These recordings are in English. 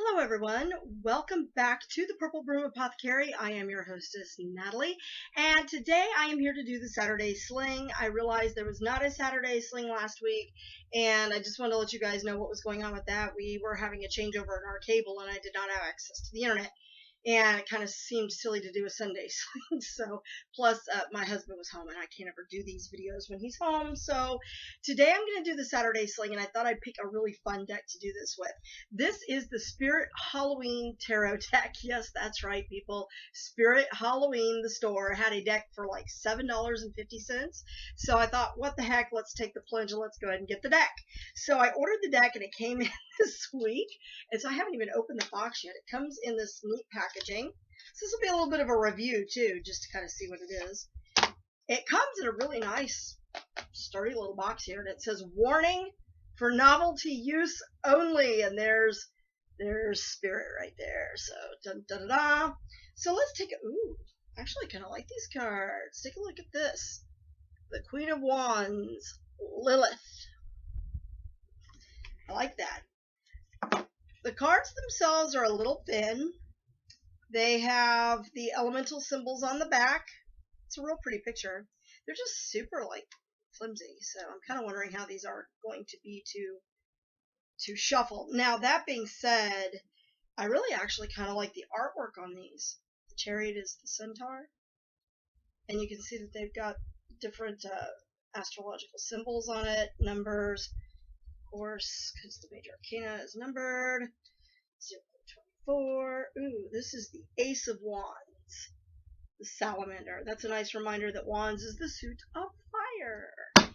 Hello everyone, welcome back to the Purple Broom Apothecary. I am your hostess, Natalie, and today I am here to do the Saturday Sling. I realized there was not a Saturday Sling last week, and I just wanted to let you guys know what was going on with that. We were having a changeover in our cable, and I did not have access to the internet. And it kind of seemed silly to do a Sunday sling. So, plus my husband was home, and I can't ever do these videos when he's home. So, today I'm going to do the Saturday sling, and I thought I'd pick a really fun deck to do this with. This is the Spirit Halloween Tarot deck. Yes, that's right, people. Spirit Halloween, the store, had a deck for like $7.50. So I thought, what the heck? Let's take the plunge and let's go ahead and get the deck. So I ordered the deck, and it came in this week. And so I haven't even opened the box yet. It comes in this neat packaging. So this will be a little bit of a review too, just to kind of see what it is. It comes in a really nice, sturdy little box here, and it says "Warning for novelty use only." And there's Spirit right there. So dun dun dun dun. So let's take a ooh. Actually, I kind of like these cards. Take a look at this. The Queen of Wands, Lilith. I like that. The cards themselves are a little thin. They have the elemental symbols on the back. It's a real pretty picture. They're just super like flimsy, so I'm kind of wondering how these are going to be to shuffle. Now that being said, I really actually kind of like the artwork on these. The Chariot is the centaur, and you can see that they've got different astrological symbols on it, numbers. Course, because the major arcana is numbered 0 to 24. Ooh, this is the Ace of Wands, the Salamander. That's a nice reminder that Wands is the suit of fire.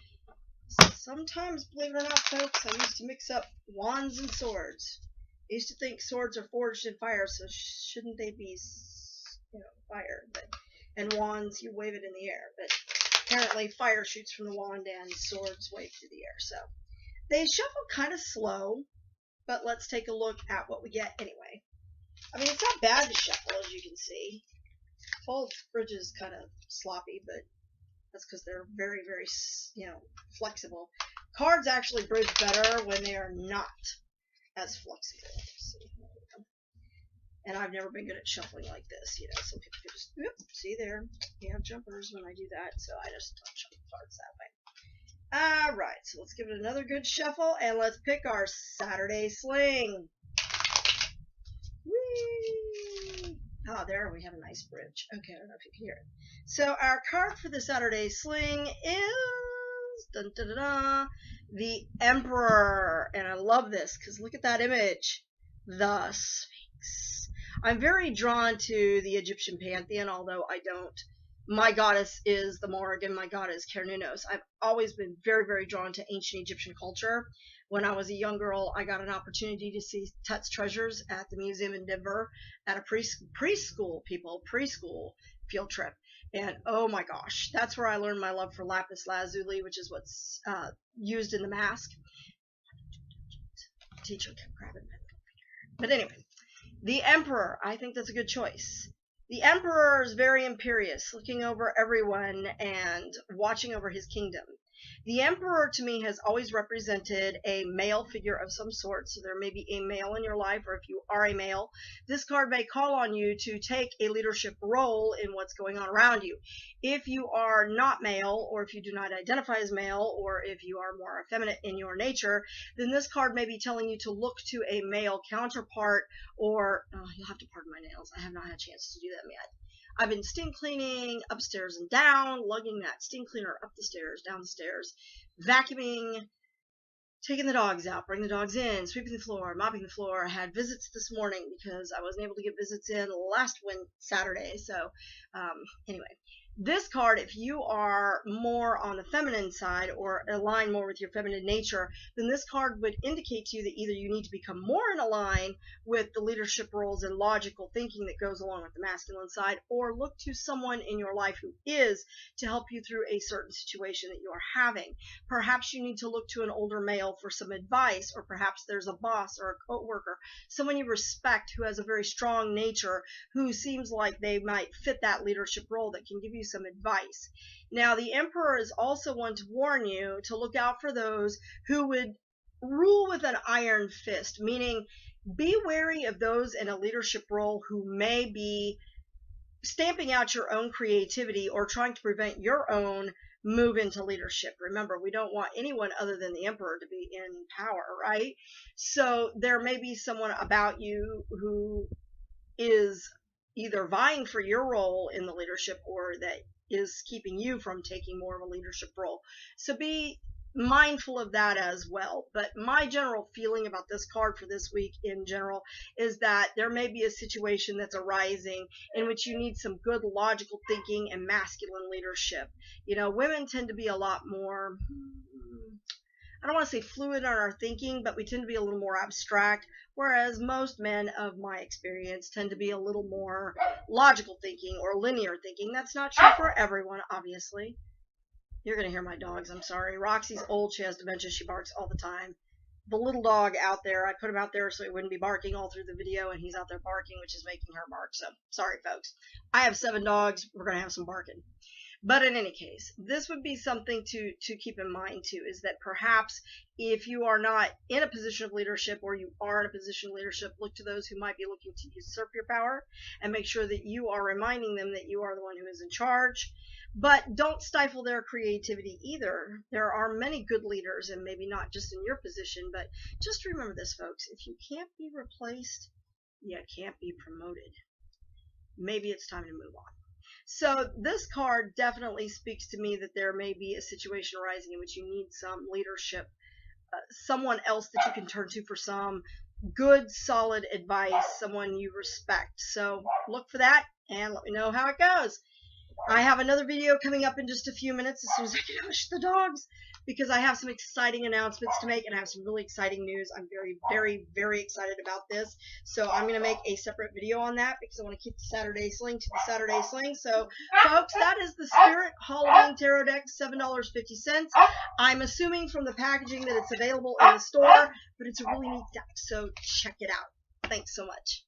Sometimes, believe it or not, folks, I used to mix up wands and swords. I used to think swords are forged in fire, so shouldn't they be, fire? And wands, you wave it in the air. But apparently, fire shoots from the wand and swords wave through the air. So they shuffle kind of slow, but let's take a look at what we get anyway. I mean, it's not bad to shuffle, as you can see. Paul's bridge is kind of sloppy, but that's because they're very, very, flexible. Cards actually bridge better when they are not as flexible. And I've never been good at shuffling like this, Some people can just, see there, you have jumpers when I do that, so I just don't shuffle cards that way. Alright, so let's give it another good shuffle, and let's pick our Saturday Sling. Whee! Oh, there we have a nice bridge. Okay, I don't know if you can hear it. So our card for the Saturday Sling is dun, dun, dun, dun, the Emperor. And I love this, because look at that image. The Sphinx. I'm very drawn to the Egyptian pantheon, although I don't. My goddess is the Morg, and my god is Cernunnos. I've always been very, very drawn to ancient Egyptian culture. When I was a young girl, I got an opportunity to see Tut's treasures at the museum in Denver at a preschool field trip. And oh my gosh, that's where I learned my love for lapis lazuli, which is what's used in the mask. The teacher kept grabbing my little finger. But anyway, the Emperor, I think that's a good choice. The Emperor is very imperious, looking over everyone and watching over his kingdom. The Emperor, to me, has always represented a male figure of some sort, so there may be a male in your life, or if you are a male, this card may call on you to take a leadership role in what's going on around you. If you are not male, or if you do not identify as male, or if you are more effeminate in your nature, then this card may be telling you to look to a male counterpart, or, you'll have to pardon my nails, I have not had a chance to do them yet. I've been steam cleaning upstairs and down, lugging that steam cleaner up the stairs, down the stairs, vacuuming, taking the dogs out, bringing the dogs in, sweeping the floor, mopping the floor. I had visits this morning because I wasn't able to get visits in last Saturday. So anyway, this card, if you are more on the feminine side or align more with your feminine nature, then this card would indicate to you that either you need to become more in line with the leadership roles and logical thinking that goes along with the masculine side, or look to someone in your life who is to help you through a certain situation that you are having. Perhaps you need to look to an older male for some advice, or perhaps there's a boss or a coworker, someone you respect who has a very strong nature, who seems like they might fit that leadership role, that can give you some advice. Now, the Emperor is also one to warn you to look out for those who would rule with an iron fist, meaning be wary of those in a leadership role who may be stamping out your own creativity or trying to prevent your own move into leadership. Remember, we don't want anyone other than the emperor to be in power, right? So there may be someone about you who is either vying for your role in the leadership or that is keeping you from taking more of a leadership role. So be mindful of that as well. But my general feeling about this card for this week in general is that there may be a situation that's arising in which you need some good logical thinking and masculine leadership. You know, women tend to be a lot more, I don't want to say fluid in our thinking, but we tend to be a little more abstract, whereas most men of my experience tend to be a little more logical thinking or linear thinking. That's not true for everyone, obviously. You're going to hear my dogs, I'm sorry. Roxy's old, she has dementia, she barks all the time. The little dog out there, I put him out there so he wouldn't be barking all through the video, and he's out there barking, which is making her bark, so sorry folks. I have 7 dogs, we're going to have some barking. But in any case, this would be something to keep in mind too, is that perhaps if you are not in a position of leadership or you are in a position of leadership, look to those who might be looking to usurp your power and make sure that you are reminding them that you are the one who is in charge. But don't stifle their creativity either. There are many good leaders, and maybe not just in your position, but just remember this, folks. If you can't be replaced, you can't be promoted. Maybe it's time to move on. So this card definitely speaks to me that there may be a situation arising in which you need some leadership, someone else that you can turn to for some good, solid advice, someone you respect. So look for that and let me know how it goes. I have another video coming up in just a few minutes as soon as I can hush the dogs, because I have some exciting announcements to make and I have some really exciting news. I'm very, very, very excited about this. So I'm going to make a separate video on that because I want to keep the Saturday Sling to the Saturday Sling. So folks, that is the Spirit Halloween Tarot deck, $7.50. I'm assuming from the packaging that it's available in the store, but it's a really neat deck. So check it out. Thanks so much.